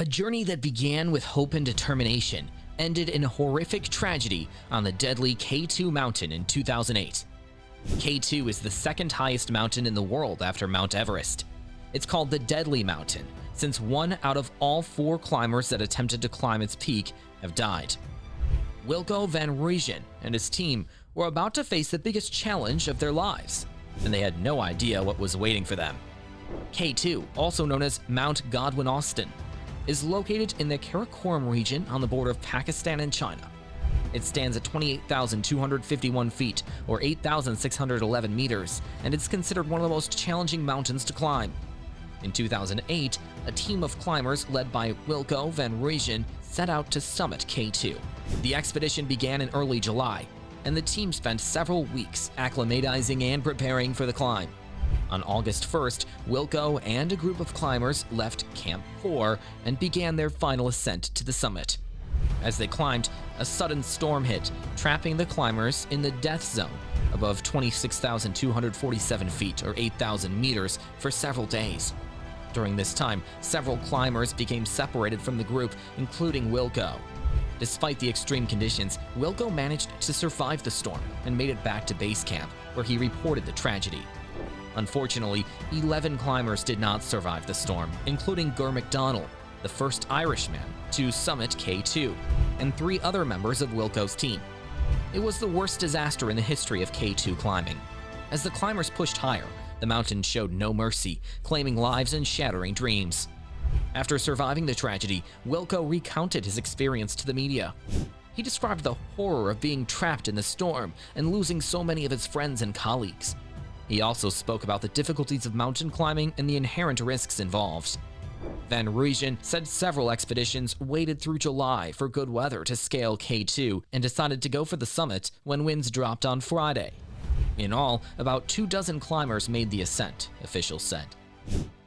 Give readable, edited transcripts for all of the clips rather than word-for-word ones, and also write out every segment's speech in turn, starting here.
A journey that began with hope and determination ended in a horrific tragedy on the deadly K2 mountain in 2008. K2 is the second highest mountain in the world after Mount Everest. It's called the Deadly Mountain, since one out of all 4 climbers that attempted to climb its peak have died. Wilco van Rooijen and his team were about to face the biggest challenge of their lives, and they had no idea what was waiting for them. K2, also known as Mount Godwin-Austen, is located in the Karakoram region on the border of Pakistan and China. It stands at 28,251 feet, or 8,611 meters, and it's considered one of the most challenging mountains to climb. In 2008, a team of climbers led by Wilco van Rooijen set out to summit K2. The expedition began in early July, and the team spent several weeks acclimatizing and preparing for the climb. On August 1st, Wilco and a group of climbers left Camp 4 and began their final ascent to the summit. As they climbed, a sudden storm hit, trapping the climbers in the death zone above 26,247 feet or 8,000 meters for several days. During this time, several climbers became separated from the group, including Wilco. Despite the extreme conditions, Wilco managed to survive the storm and made it back to base camp, where he reported the tragedy. Unfortunately, 11 climbers did not survive the storm, including Ger McDonald, the first Irishman to summit K2, and 3 other members of Wilco's team. It was the worst disaster in the history of K2 climbing. As the climbers pushed higher, the mountain showed no mercy, claiming lives and shattering dreams. After surviving the tragedy, Wilco recounted his experience to the media. He described the horror of being trapped in the storm and losing so many of his friends and colleagues. He also spoke about the difficulties of mountain climbing and the inherent risks involved. Van Rooijen said several expeditions waited through July for good weather to scale K2 and decided to go for the summit when winds dropped on Friday. In all, about 24 climbers made the ascent, officials said.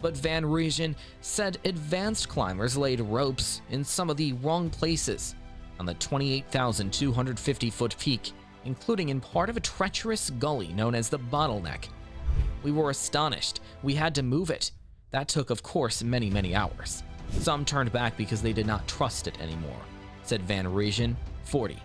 But Van Rooijen said advanced climbers laid ropes in some of the wrong places on the 28,250-foot peak, including in part of a treacherous gully known as the Bottleneck. We were astonished. We had to move it. That took, of course, many hours. Some turned back because they did not trust it anymore, said Van Rooijen, 40.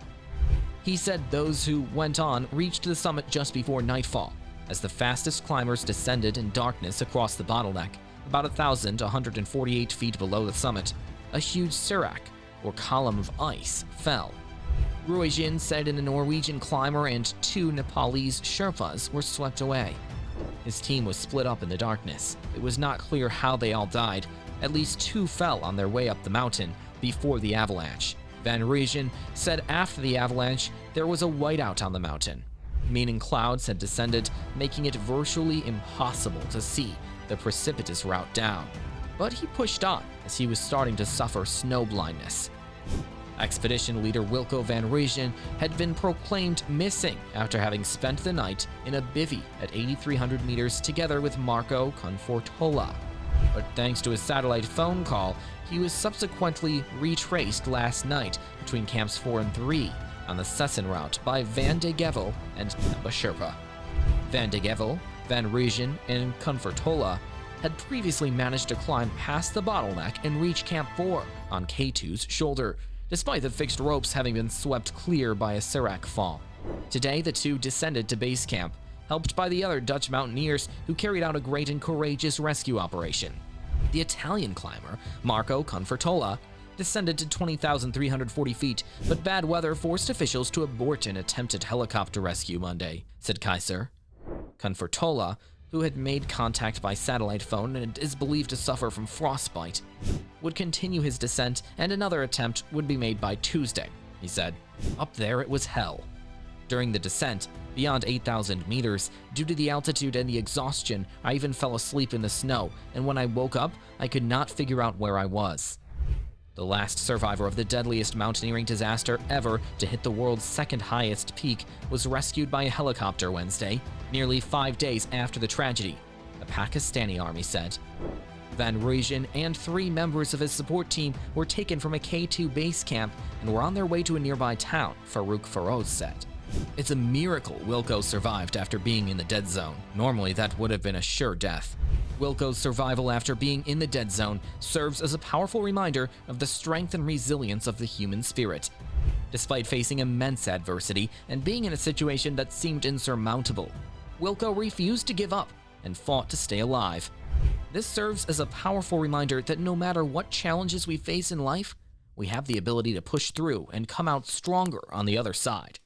He said those who went on reached the summit just before nightfall, as the fastest climbers descended in darkness across the bottleneck, about 1,148 feet below the summit. A huge serac, or column of ice, fell. Rooijen said a Norwegian climber and 2 Nepalese Sherpas were swept away. His team was split up in the darkness. It was not clear how they all died. At least 2 fell on their way up the mountain before the avalanche. Van Rooijen said after the avalanche, there was a whiteout on the mountain, meaning clouds had descended, making it virtually impossible to see the precipitous route down. But he pushed on as he was starting to suffer snow blindness. Expedition leader Wilco van Rooijen had been proclaimed missing after having spent the night in a bivvy at 8,300 meters together with Marco Confortola. But thanks to a satellite phone call, he was subsequently retraced last night between camps 4 and 3 on the Sesson route by Van de Gevel and Pemba Sherpa. Van de Gevel, Van Rooijen, and Confortola had previously managed to climb past the bottleneck and reach Camp 4 on K2's shoulder, despite the fixed ropes having been swept clear by a serac fall. Today, the 2 descended to base camp, helped by the other Dutch mountaineers who carried out a great and courageous rescue operation. The Italian climber, Marco Confortola, descended to 20,340 feet, but bad weather forced officials to abort an attempted helicopter rescue Monday, said Kaiser. Confortola, who had made contact by satellite phone and is believed to suffer from frostbite, would continue his descent, and another attempt would be made by Tuesday, he said. Up there it was hell. During the descent, beyond 8,000 meters, due to the altitude and the exhaustion, I even fell asleep in the snow, and when I woke up, I could not figure out where I was. The last survivor of the deadliest mountaineering disaster ever to hit the world's second highest peak was rescued by a helicopter Wednesday, nearly 5 days after the tragedy, a Pakistani army said. Van Rooijen and 3 members of his support team were taken from a K2 base camp and were on their way to a nearby town, Farouk Feroz said. It's a miracle Wilco survived after being in the dead zone. Normally, that would have been a sure death. Wilco's survival after being in the dead zone serves as a powerful reminder of the strength and resilience of the human spirit. Despite facing immense adversity and being in a situation that seemed insurmountable, Wilco refused to give up and fought to stay alive. This serves as a powerful reminder that no matter what challenges we face in life, we have the ability to push through and come out stronger on the other side.